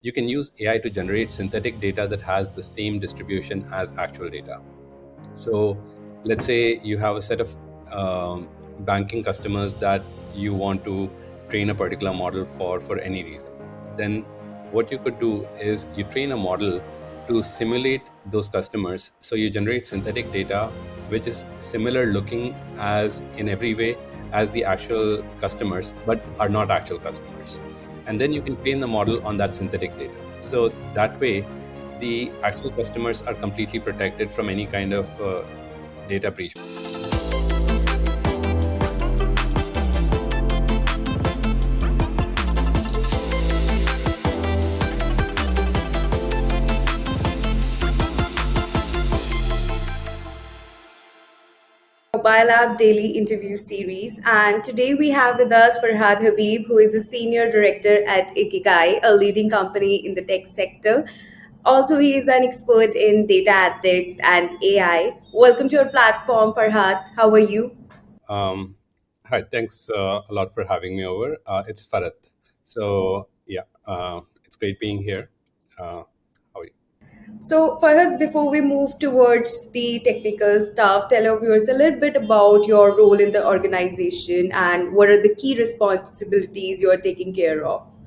you can use AI to generate synthetic data that has the same distribution as actual data. So let's say you have a set of banking customers that you want to train a particular model for any reason. Then what you could do is you train a model to simulate those customers. So you generate synthetic data which is similar looking as in every way as the actual customers, but are not actual customers. And then you can train the model on that synthetic data. So that way, the actual customers are completely protected from any kind of data breach. Mobile App Daily interview series. And today we have with us Farhat Habib, who is a senior director at Ikigai, a leading company in the tech sector. Also, he is an expert in data ethics and AI. Welcome to our platform, Farhat. How are you? Um, Hi, thanks a lot for having me over. It's Farhat. So yeah, it's great being here. How are you? So, Farhat, before we move towards the technical stuff, tell our viewers a little bit about your role in the organization and what are the key responsibilities you are taking care of.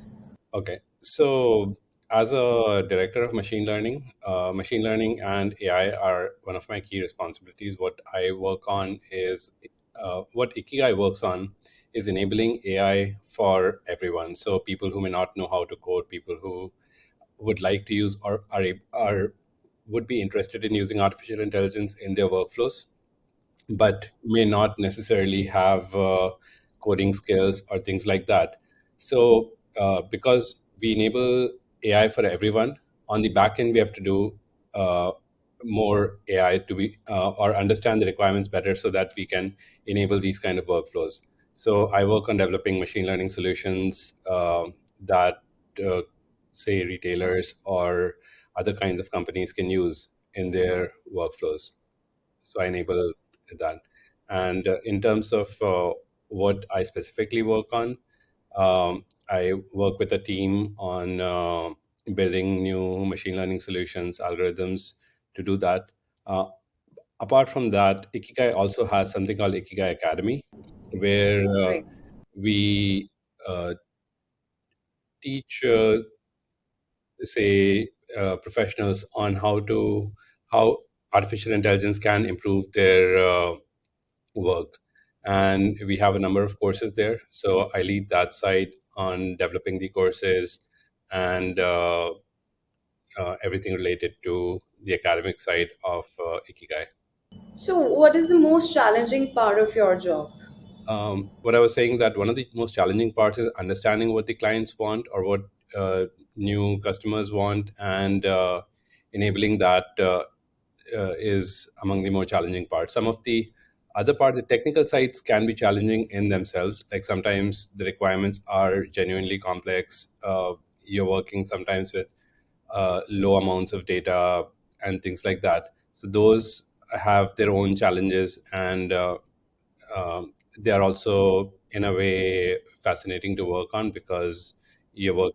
Okay, so as a director of machine learning and AI are one of my key responsibilities. What I work on is what Ikigai works on is enabling AI for everyone. So people who may not know how to code, people who would like to use or are would be interested in using artificial intelligence in their workflows, but may not necessarily have coding skills or things like that. So, because we enable AI for everyone, on the back end, we have to do uh, more AI to be or understand the requirements better so that we can enable these kind of workflows. So, I work on developing machine learning solutions that, uh, say, retailers or other kinds of companies can use in their workflows. So I enable that. And in terms of what I specifically work on, I work with a team on building new machine learning solutions, algorithms to do that. Uh, Apart from that, Ikigai also has something called Ikigai Academy, where Right. we uh, teach, say, professionals on how artificial intelligence can improve their work. And we have a number of courses there. So I lead that side on developing the courses and everything related to the academic side of Ikigai. So, what is the most challenging part of your job? What I was saying that one of the most challenging parts is understanding what the clients want or what new customers want, and enabling that is among the more challenging parts. Some of the other parts, the technical sides, can be challenging in themselves. Like sometimes the requirements are genuinely complex. You're working sometimes with low amounts of data and things like that. So those have their own challenges, and they are also in a way fascinating to work on because you work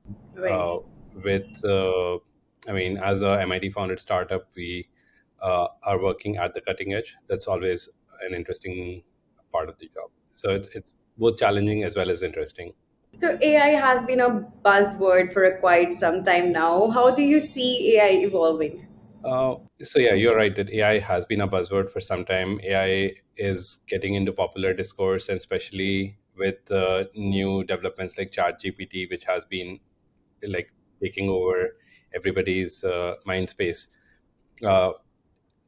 uh, Right. with I mean, as a MIT founded startup, we are working at the cutting edge. That's always an interesting part of the job. So it's both challenging as well as interesting. So, AI has been a buzzword for a quite some time now. How do you see AI evolving? So yeah, you're right that AI has been a buzzword for some time. AI is getting into popular discourse, and especially with new developments like ChatGPT, which has been like taking over everybody's mind space. Uh,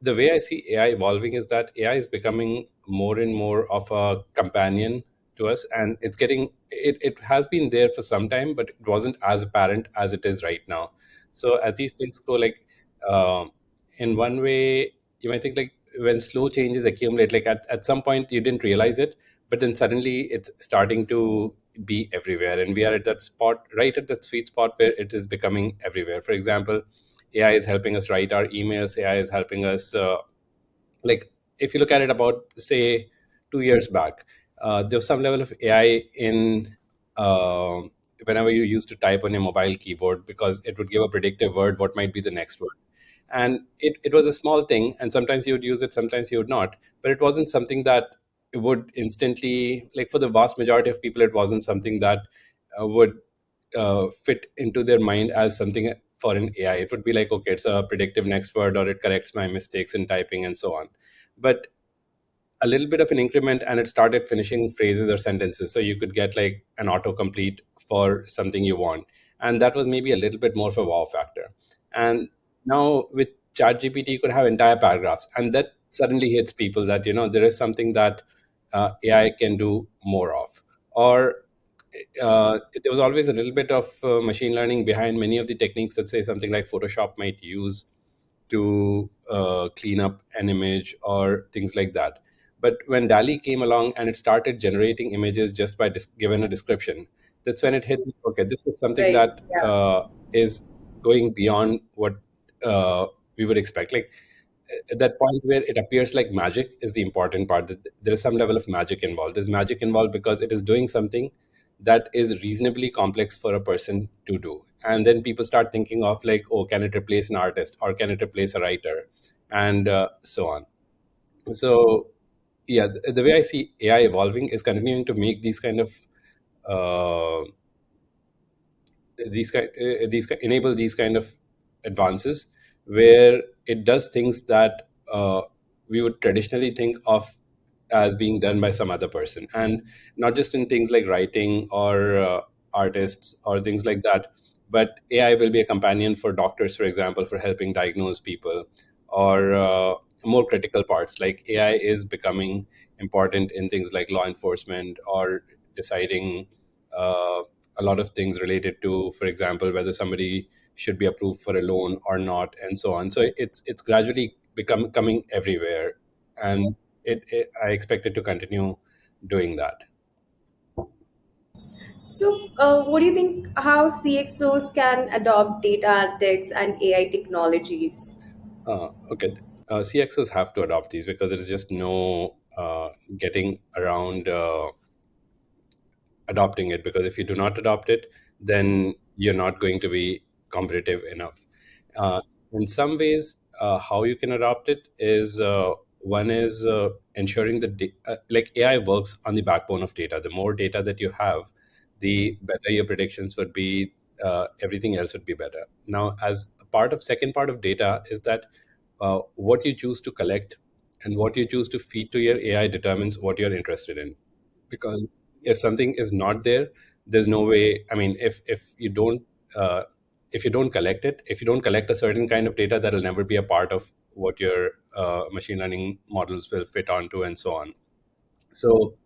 the way I see AI evolving is that AI is becoming more and more of a companion to us, and it has been there for some time, but it wasn't as apparent as it is right now. So as these things go, like um in one way, you might think like when slow changes accumulate, like at some point you didn't realize it, but then suddenly it's starting to be everywhere, and we are at that spot, right at that sweet spot where it is becoming everywhere. For example, AI is helping us write our emails. AI is helping us, like, if you look at it about, say, 2 years back, there was some level of AI in whenever you used to type on your mobile keyboard, because it would give a predictive word what might be the next word. And it was a small thing, and sometimes you would use it, sometimes you would not, but it wasn't something that it would instantly, like for the vast majority of people, it wasn't something that would fit into their mind as something for an AI. It would be like, okay, it's a predictive next word, or it corrects my mistakes in typing and so on. But a little bit of an increment, and it started finishing phrases or sentences, so you could get like an autocomplete for something you want. And that was maybe a little bit more of a wow factor. And now with ChatGPT, you could have entire paragraphs, and that suddenly hits people that, there is something that AI can do more of. Or there was always a little bit of machine learning behind many of the techniques that, say, something like Photoshop might use to clean up an image or things like that. But when DALI came along and it started generating images just by given a description, that's when it hit. Okay, this is something Right. that Yeah. is going beyond what uh, we would expect. Like at that point where it appears like magic is the important part. That there is some level of magic involved. There's magic involved because it is doing something that is reasonably complex for a person to do. And then people start thinking of like, oh, can it replace an artist, or can it replace a writer, and so on. So yeah, the way I see AI evolving is continuing to make these kind of uh, enable these kind of advances, where it does things that we would traditionally think of as being done by some other person. And not just in things like writing or artists or things like that, but AI will be a companion for doctors, for example, for helping diagnose people, or more critical parts. Like AI is becoming important in things like law enforcement, or deciding uh, a lot of things related to, for example, whether somebody should be approved for a loan or not, and so on. So it's gradually become coming everywhere, and I expect it to continue doing that. So, what do you think how CXOs can adopt data analytics and AI technologies? Okay, CXOs have to adopt these, because there is just no getting around adopting it. Because if you do not adopt it, then you're not going to be competitive enough. uh, in some ways, how you can adopt it is, one is ensuring that like AI works on the backbone of data. The more data that you have, the better your predictions would be. Everything else would be better. Now, as a part of second part of data is that what you choose to collect and what you choose to feed to your AI determines what you're interested in. Because if something is not there, there's no way. I mean, uh, if you don't collect it, if you don't collect a certain kind of data, that'll never be a part of what your machine learning models will fit onto, and so on. So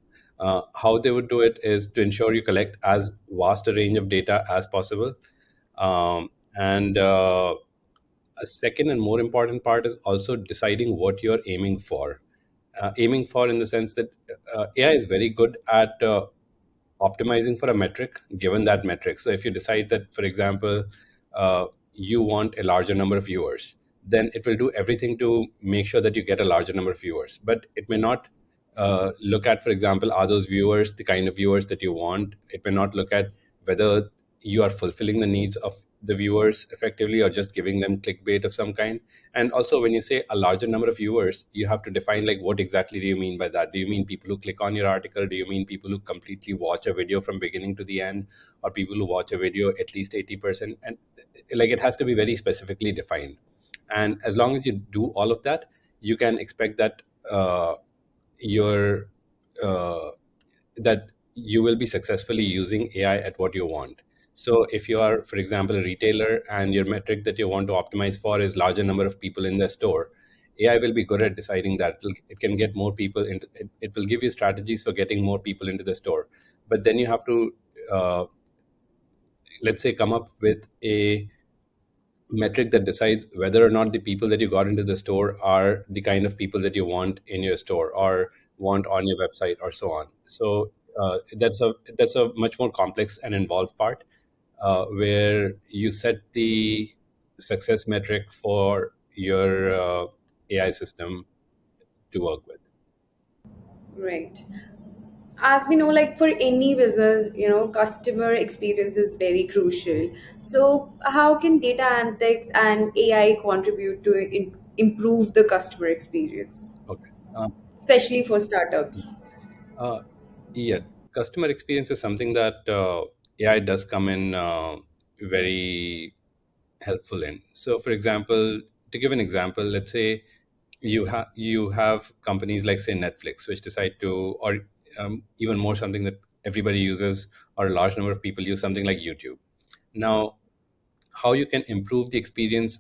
how they would do it is to ensure you collect as vast a range of data as possible. And A second and more important part is also deciding what you're aiming for. Aiming for, in the sense that AI is very good at optimizing for a metric given that metric. So if you decide that, for example, you want a larger number of viewers, then it will do everything to make sure that you get a larger number of viewers. But it may not look at, for example, are those viewers the kind of viewers that you want? It may not look at whether you are fulfilling the needs of the viewers effectively, or just giving them clickbait of some kind. And also, when you say a larger number of viewers, you have to define like what exactly do you mean by that. Do you mean people who click on your article? Do you mean people who completely watch a video from beginning to the end, or people who watch a video at least 80%? And like, it has to be very specifically defined. And as long as you do all of that, you can expect that your uh, that you will be successfully using AI at what you want. So if you are, for example, a retailer, and your metric that you want to optimize for is larger number of people in the store, AI will be good at deciding that. It can get more people into it. It will give you strategies for getting more people into the store. But then you have to, uh, let's say, come up with a metric that decides whether or not the people that you got into the store are the kind of people that you want in your store, or want on your website, or so on. So that's a much more complex and involved part, where you set the success metric for your AI system to work with. Right. As we know, like for any business, customer experience is very crucial. So how can data analytics and AI contribute to improve the customer experience, Okay. Uh, especially for startups? uh, yeah, customer experience is something that AI does come in very helpful in. So, for example, to give an example, let's say you have companies like say Netflix, which decide to, or even more something that everybody uses, or a large number of people use, something like YouTube. Now, how you can improve the experience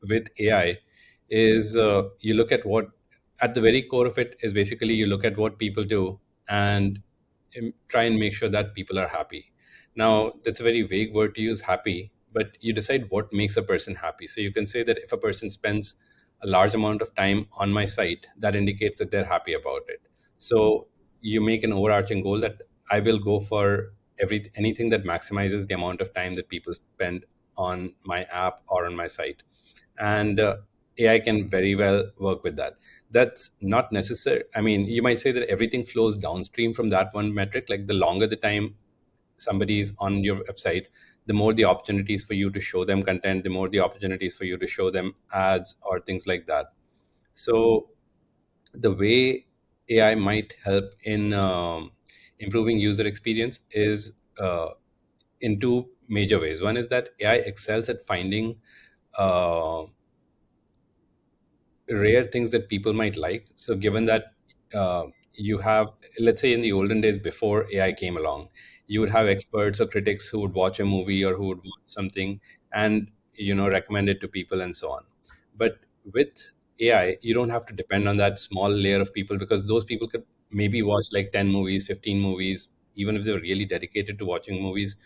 with AI is you look at what, at the very core of it is basically you look at what people do and try and make sure that people are happy. Now, that's a very vague word to use, happy, but you decide what makes a person happy. So you can say that if a person spends a large amount of time on my site, that indicates that they're happy about it. So you make an overarching goal that I will go for anything that maximizes the amount of time that people spend on my app or on my site. And AI can very well work with that. That's not necessary. I mean, you might say that everything flows downstream from that one metric. Like the longer the time somebody is on your website, the more the opportunities for you to show them content, the more the opportunities for you to show them ads or things like that. So the way AI might help in improving user experience is in two major ways. One is that AI excels at finding uh, rare things that people might like. So, given that you have, let's say, in the olden days before AI came along, you would have experts or critics who would watch a movie or who would watch something and recommend it to people and so on. But with AI, you don't have to depend on that small layer of people, because those people could maybe watch like 10 movies, 15 movies, even if they're really dedicated to watching movies,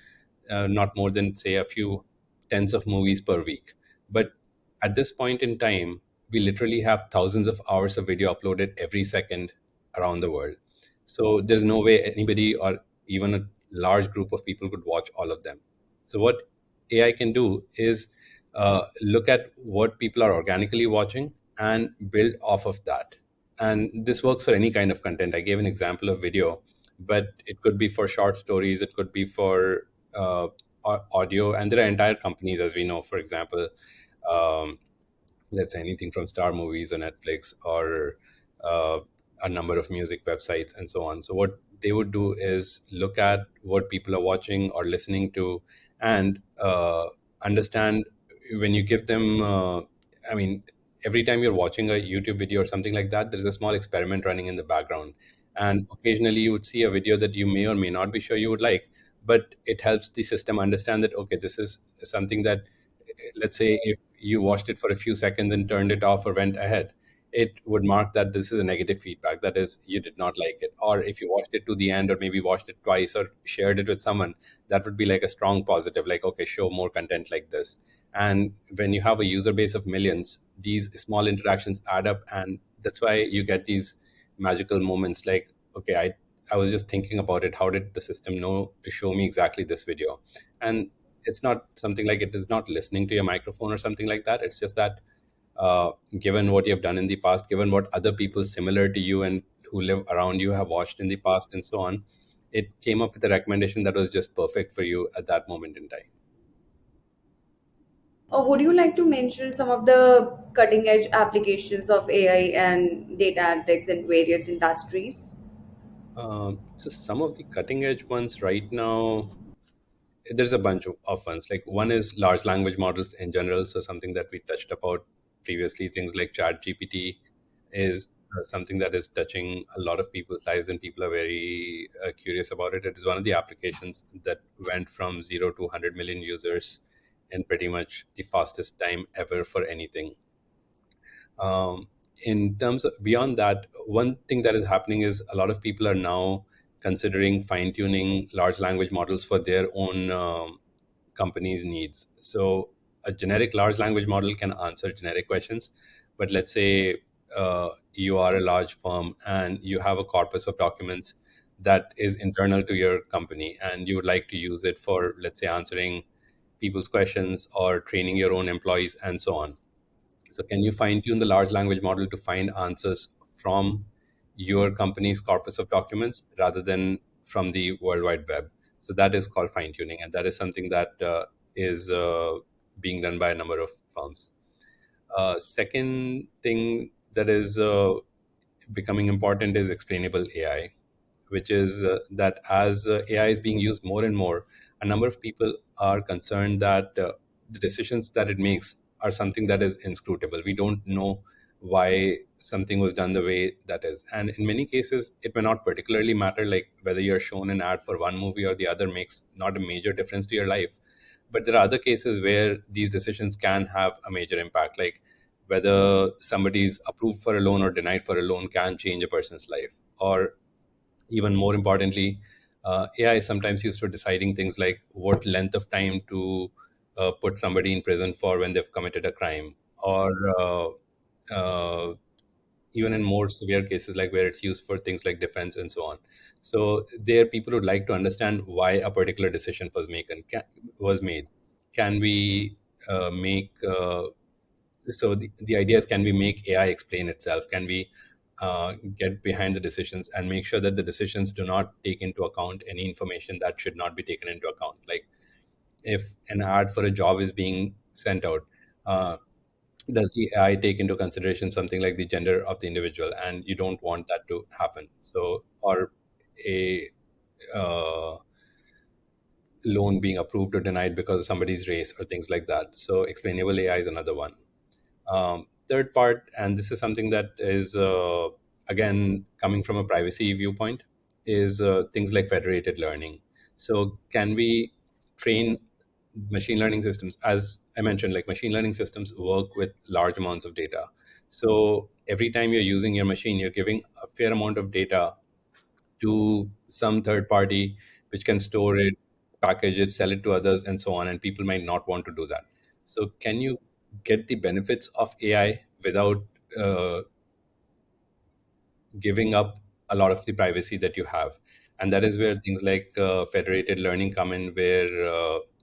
not more than say a few tens of movies per week. But at this point in time, we literally have thousands of hours of video uploaded every second around the world. So there's no way anybody or even a large group of people could watch all of them. So what AI can do is look at what people are organically watching and build off of that. And this works for any kind of content. I gave an example of video, but it could be for short stories, it could be for uh, audio, and there are entire companies, as we know, for example, um, let's say anything from Star Movies or Netflix or uh, a number of music websites and so on. So what they would do is look at what people are watching or listening to, and understand when you give them. I mean, every time you're watching a YouTube video or something like that, there's a small experiment running in the background, and occasionally you would see a video that you may or may not be sure you would like, but it helps the system understand that okay, this is something that, let's say if you watched it for a few seconds and turned it off or went ahead, it would mark that this is a negative feedback, that is you did not like it. Or if you watched it to the end or maybe watched it twice or shared it with someone, that would be like a strong positive, like okay, show more content like this. And when you have a user base of millions, these small interactions add up, and that's why you get these magical moments like okay, I was just thinking about it, how did the system know to show me exactly this video? And it's not something like, it is not listening to your microphone or something like that. It's just that given what you have done in the past, given what other people similar to you and who live around you have watched in the past and so on, it came up with a recommendation that was just perfect for you at that moment in time. Or would you like to mention some of the cutting edge applications of AI and data analytics in various industries? So some of the cutting edge ones right now, there's a bunch of ones. Like one is large language models in general. So something that we touched about previously, things like Chat GPT is something that is touching a lot of people's lives, and people are very curious about it. It is one of the applications that went from 0 to 100 million users in pretty much the fastest time ever for anything. um, in terms of beyond that, one thing that is happening is a lot of people are now considering fine tuning large language models for their own company's needs. So a generic large language model can answer generic questions, but let's say you are a large firm and you have a corpus of documents that is internal to your company, and you would like to use it for, let's say, answering people's questions or training your own employees and so on. So can you fine tune the large language model to find answers from your company's corpus of documents rather than from the World Wide Web. So that is called fine tuning, and that is something that is being done by a number of firms. Second thing that is becoming important is explainable AI, which is that as AI is being used more and more, a number of people are concerned that the decisions that it makes are something that is inscrutable. We don't know why something was done the way that is. And in many cases, it may not particularly matter, like whether you're shown an ad for one movie or the other makes not a major difference to your life. But there are other cases where these decisions can have a major impact, like whether somebody's approved for a loan or denied for a loan can change a person's life. Or even more importantly, AI is sometimes used for deciding things like what length of time to put somebody in prison for when they've committed a crime, or uh, even in more severe cases, like where it's used for things like defense and so on. So there, people would like to understand why a particular decision was made. Can we make so the idea is, can we make AI explain itself? Can we get behind the decisions and make sure that the decisions do not take into account any information that should not be taken into account? Like if an ad for a job is being sent out, uh, does the AI take into consideration something like the gender of the individual? And you don't want that to happen. So, or a loan being approved or denied because of somebody's race or things like that. So, explainable AI is another one. Third part, and this is something that is again coming from a privacy viewpoint, is things like federated learning. So, can we train machine learning systems? As I mentioned, like machine learning systems work with large amounts of data. So, every time you're using your machine, you're giving a fair amount of data to some third party, which can store it, package it, sell it to others, and so on. And people might not want to do that. So, can you get the benefits of AI without uh, giving up a lot of the privacy that you have? And that is where things like federated learning come in, where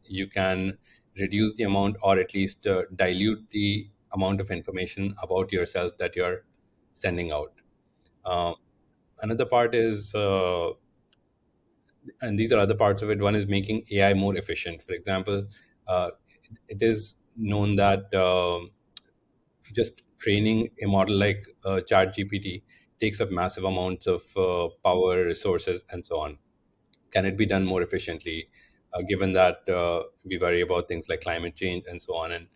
you can reduce the amount, or at least dilute the amount of information about yourself that you're sending out. Uh, Another part is and these are other parts of it. One is making AI more efficient. For example, uh, it is known that just training a model like ChatGPT takes up massive amounts of power, resources, and so on. Can it be done more efficiently, given that we worry about things like climate change and so on? And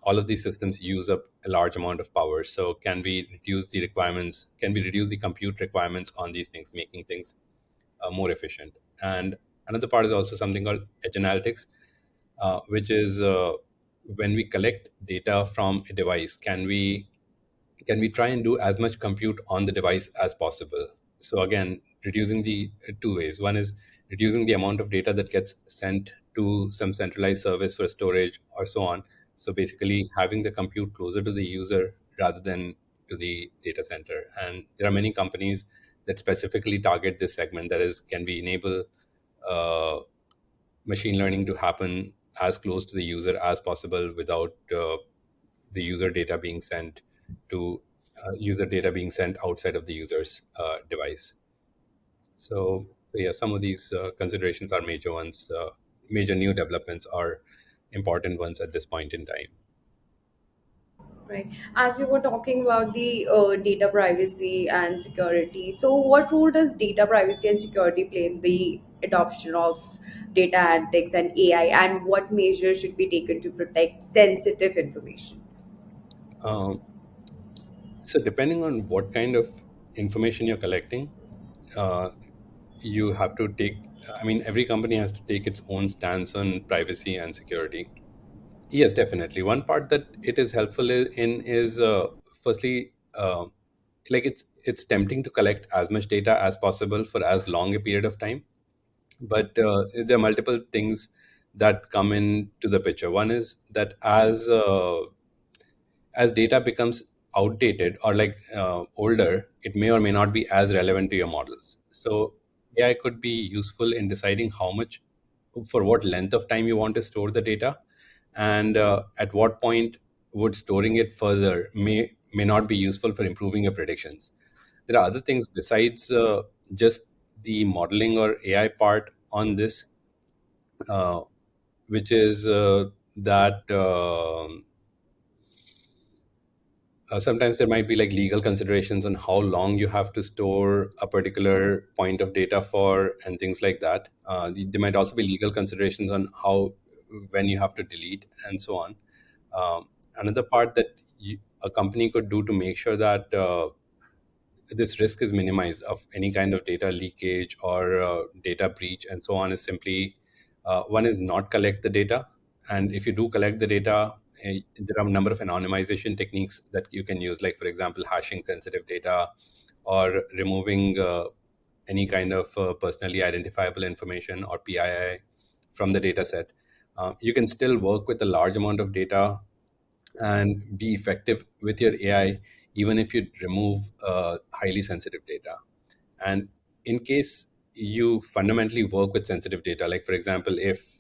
all of these systems use up a large amount of power. So, can we reduce the requirements? Can we reduce the compute requirements on these things, making things more efficient? And another part is also something called edge analytics, which is when we collect data from a device, can we try and do as much compute on the device as possible? So again, reducing the two ways. One is reducing the amount of data that gets sent to some centralized service for storage or so on. So basically, having the compute closer to the user rather than to the data center. And there are many companies that specifically target this segment. That is, can we enable uh, machine learning to happen as close to the user as possible without the user data being sent to user data being sent outside of the user's device. So yeah, some of these considerations are major ones. Major new developments are important ones at this point in time. Right. As you were talking about the data privacy and security, so what role does data privacy and security play in the adoption of data analytics and AI, and what measures should be taken to protect sensitive information? Um, so depending on what kind of information you're collecting, uh, you have to take. I mean, every company has to take its own stance on privacy and security. Yes, definitely. One part that it is helpful in is firstly, like it's tempting to collect as much data as possible for as long a period of time, but there are multiple things that come into the picture. One is that as data becomes outdated or like older, it may or may not be as relevant to your models. So AI could be useful in deciding how much, for what length of time you want to store the data, and at what point would storing it further may not be useful for improving your predictions. there are other things besides just the modeling or AI part on this, uh, which is that sometimes there might be like legal considerations on how long you have to store a particular point of data for and things like that. There might also be legal considerations on how when you have to delete and so on. Another part that a company could do to make sure that this risk is minimized of any kind of data leakage or data breach and so on is simply one is not collect the data, and if you do collect the data, there are a number of anonymization techniques that you can use, like for example hashing sensitive data or removing any kind of personally identifiable information or PII from the data set. You can still work with a large amount of data and be effective with your AI, even if you remove highly sensitive data. And in case you fundamentally work with sensitive data, like for example, if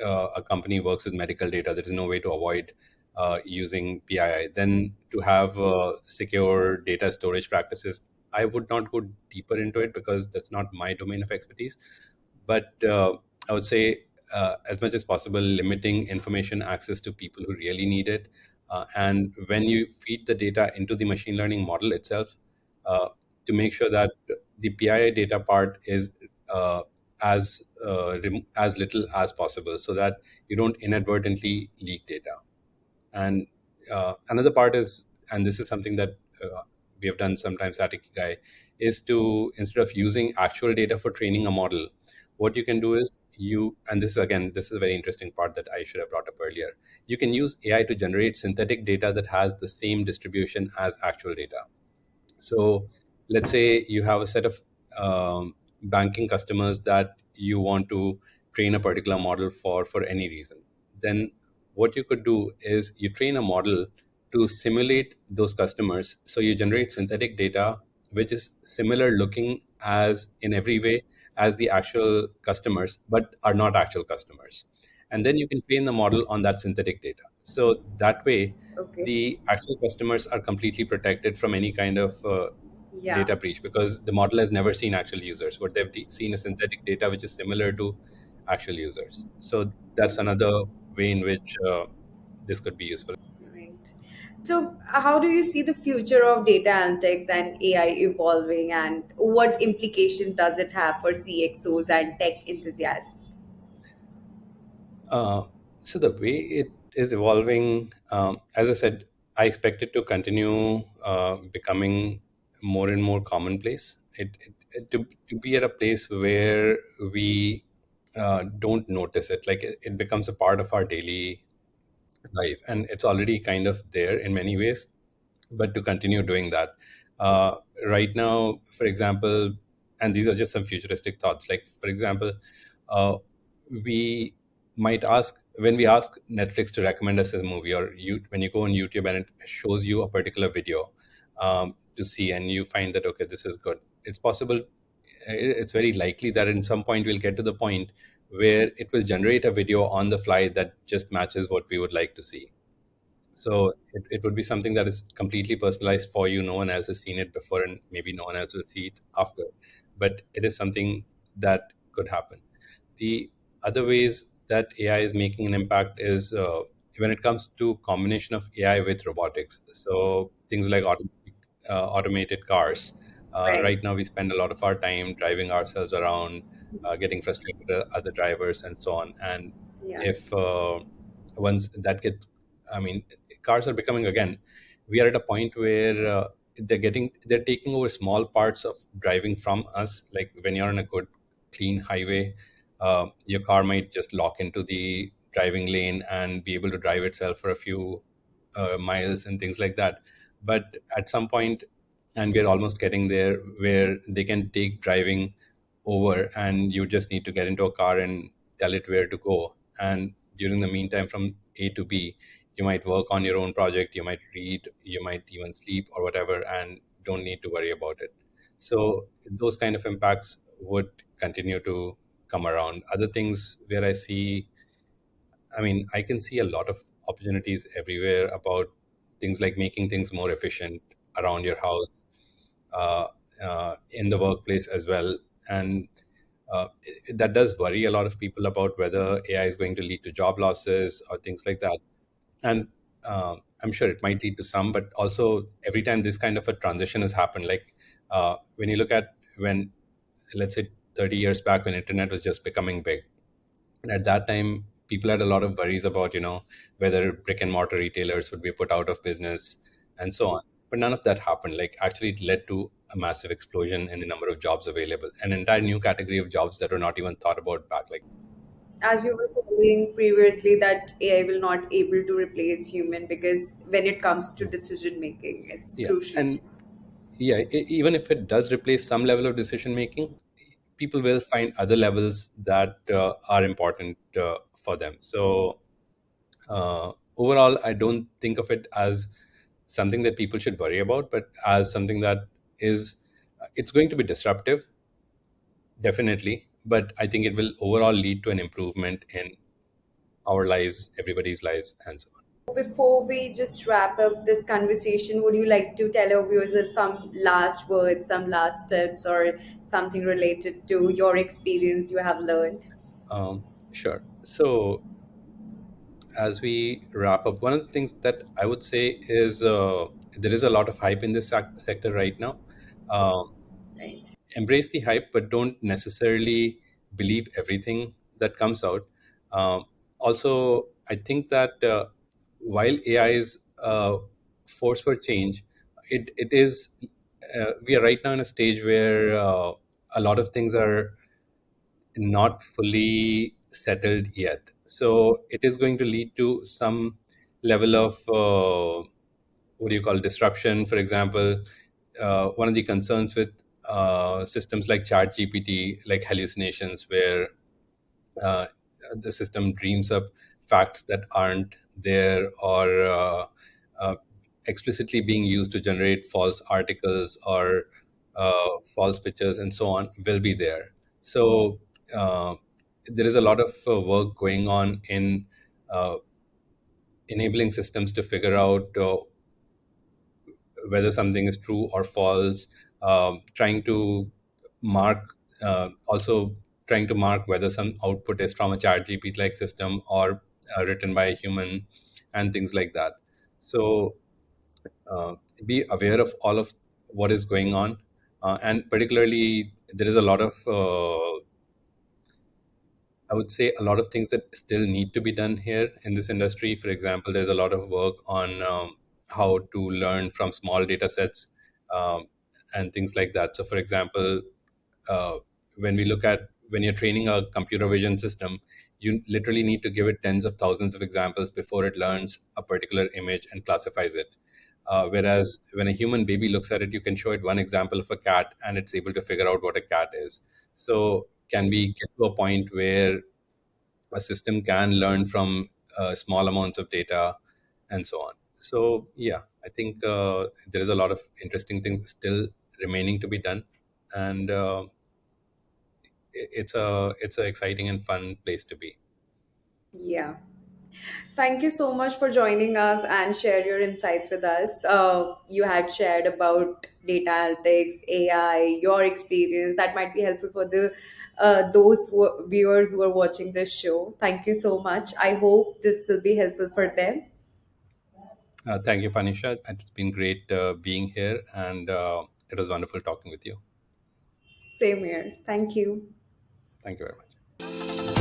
a company works with medical data, there is no way to avoid using PII, then to have secure data storage practices, I would not go deeper into it because that's not my domain of expertise. But I would say, as much as possible, limiting information access to people who really need it. And when you feed the data into the machine learning model itself, to make sure that the PII data part is as little as possible, so that you don't inadvertently leak data. And another part is, and this is something that we have done sometimes at Ikigai, is to, instead of using actual data for training a model, what you can do is and this is again, this is a very interesting part that I should have brought up earlier. You can use AI to generate synthetic data that has the same distribution as actual data. So let's say you have a set of banking customers that you want to train a particular model for any reason. Then what you could do is you train a model to simulate those customers. So you generate synthetic data which is similar looking as in every way as the actual customers, but are not actual customers. And then you can train the model on that synthetic data. So that way, Okay. the actual customers are completely protected from any kind of Yeah. data breach because the model has never seen actual users. What they've seen is synthetic data which is similar to actual users. So that's another way in which this could be useful. Right. So, how do you see the future of data analytics and AI evolving, and what implication does it have for CXOs and tech enthusiasts? Uh, so the way it is evolving, as I said, I expect it to continue becoming more and more commonplace. To be at a place where we don't notice it, like it becomes a part of our daily life, and it's already kind of there in many ways. But to continue doing that, uh, right now, for example, and these are just some futuristic thoughts. Like for example, uh, we might ask when we ask Netflix to recommend us a movie, or when you go on YouTube and it shows you a particular video to see, and you find that okay, this is good. It's possible. It's very likely that in some point we'll get to the point where it will generate a video on the fly that just matches what we would like to see. So it would be something that is completely personalized for you. No one else has seen it before, and maybe no one else will see it after. But it is something that could happen. The other ways that AI is making an impact is when it comes to combination of AI with robotics. So things like automated cars. Right. Right now, we spend a lot of our time driving ourselves around, getting frustrated at other drivers, and so on. And Yeah. if once that gets, I mean, cars are becoming again. We are at a point where they're taking over small parts of driving from us. Like when you're on a good, clean highway, your car might just lock into the driving lane and be able to drive itself for a few miles and things like that. But at some point, and we're almost getting there, where they can take driving over, and you just need to get into a car and tell it where to go. And during the meantime, from A to B, you might work on your own project, you might read, you might even sleep or whatever, and don't need to worry about it. So those kind of impacts would continue to come around. Other things where I mean, I can see a lot of opportunities everywhere about things like making things more efficient around your house. in the workplace as well. And that does worry a lot of people about whether AI is going to lead to job losses or things like that. And I'm sure it might lead to some, but also every time this kind of a transition has happened, like when you look at when, let's say, 30 years back when internet was just becoming big, and at that time, people had a lot of worries about, whether brick and mortar retailers would be put out of business and so on. But none of that happened. Like, actually, it led to a massive explosion in the number of jobs available, an entire new category of jobs that were not even thought about back. Like, As you were saying previously, that AI will not able to replace human because when it comes to decision making, it's yeah, crucial. and yeah, even if it does replace some level of decision making, people will find other levels that are important for them. So overall, I don't think of it as something that people should worry about, but as something that is, it's going to be disruptive, definitely. But I think it will overall lead to an improvement in our lives, everybody's lives, and so on. Before we just wrap up this conversation, would you like to tell our viewers some last words, some last tips, or something related to your experience you have learned? Sure. So as we wrap up, one of the things that I would say is there is a lot of hype in this sector right now. Um, Right. Embrace the hype, but don't necessarily believe everything that comes out. Also, I think that while AI is force for change, it is we are right now in a stage where a lot of things are not fully settled yet. So it is going to lead to some level of what do you call disruption. For example, one of the concerns with systems like ChatGPT, like hallucinations, where uh, the system dreams up facts that aren't there, or uh, explicitly being used to generate false articles or false pictures and so on, will be there. So uh, there is a lot of work going on in uh, enabling systems to figure out whether something is true or false, trying to mark, also trying to mark whether some output is from a chat GPT like system or written by a human, and things like that. So uh, be aware of all of what is going on. And particularly, there is a lot of I would say a lot of things that still need to be done here in this industry. For example, there's a lot of work on how to learn from small data sets, and things like that. So, for example, uh, when we look at when you're training a computer vision system, you literally need to give it tens of thousands of examples before it learns a particular image and classifies it. Whereas when a human baby looks at it, you can show it one example of a cat and it's able to figure out what a cat is. So, can we get to a point where a system can learn from small amounts of data and so on? So, yeah, I think there is a lot of interesting things still remaining to be done. And it's a exciting and fun place to be. Yeah. Thank you so much for joining us and share your insights with us. You had shared about data analytics, AI, your experience that might be helpful for the those viewers who are watching this show. Thank you so much. I hope this will be helpful for them. Thank you, Panisha. It's been great being here, and it was wonderful talking with you. Same here. Thank you. Thank you very much.